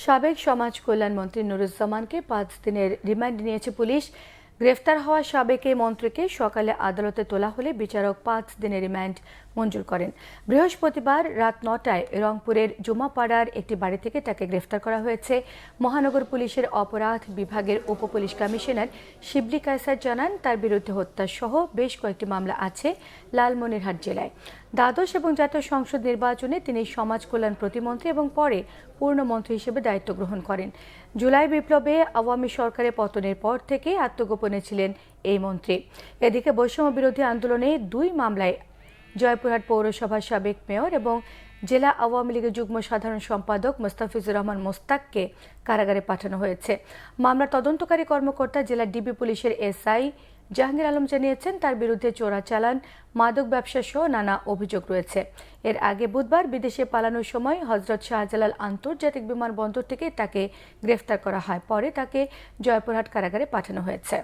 সাবেক সমাজ কল্যাণ মন্ত্রী নুরুজ্জামানকে ৫ দিনের রিমান্ড নিয়েছে পুলিশ। গ্রেফতার হওয়া সাবেক এই মন্ত্রীকে সকালে আদালতে তোলা হলে বিচারক ৫ দিনের রিমান্ড মঞ্জুর করেন। বৃহস্পতিবার রাত ৯টায় রংপুরের জুমাপাড়ার একটি বাড়ি থেকে তাকে গ্রেফতার করা হয়েছে। মহানগর পুলিশের অপরাধ বিভাগের উপপুলিশ কমিশনার শিবলি কায়সার জানান, তার বিরুদ্ধে হত্যাসহ বেশ কয়েকটি মামলা আছে লালমনিরহাট জেলায়। দ্বাদশ এবং জাতীয় সংসদ নির্বাচনে তিনি সমাজ কল্যাণ প্রতিমন্ত্রী এবং পরে পূর্ণমন্ত্রী হিসেবে দায়িত্ব গ্রহণ করেন। জুলাই বিপ্লবে আওয়ামী সরকারের পতনের পর থেকে আত্মগোপনে ছিলেন এই মন্ত্রী। এদিকে বৈষম্য বিরোধী আন্দোলনে ২ মামলায় জয়পুরহাট পৌরসভার সাবেক মেয়র এবং জেলা আওয়ামী লীগের যুগ্ম সাধারণ সম্পাদক মোস্তাফিজুর রহমান মোস্তাককে কারাগারে পাঠানো হয়েছে। মামলার তদন্তকারী কর্মকর্তা জেলা ডিবি পুলিশের এসআই জাহাঙ্গীর আলম জানিয়েছেন, তার বিরুদ্ধে চোরাচালান, মাদক ব্যবসা সহ নানা অভিযোগ রয়েছে। এর আগে বুধবার বিদেশে পালানোর সময় হযরত শাহজালাল আন্তর্জাতিক বিমানবন্দর থেকে তাকে গ্রেফতার করা হয়। পরে তাকে জয়পুরহাট কারাগারে পাঠানো হয়েছে।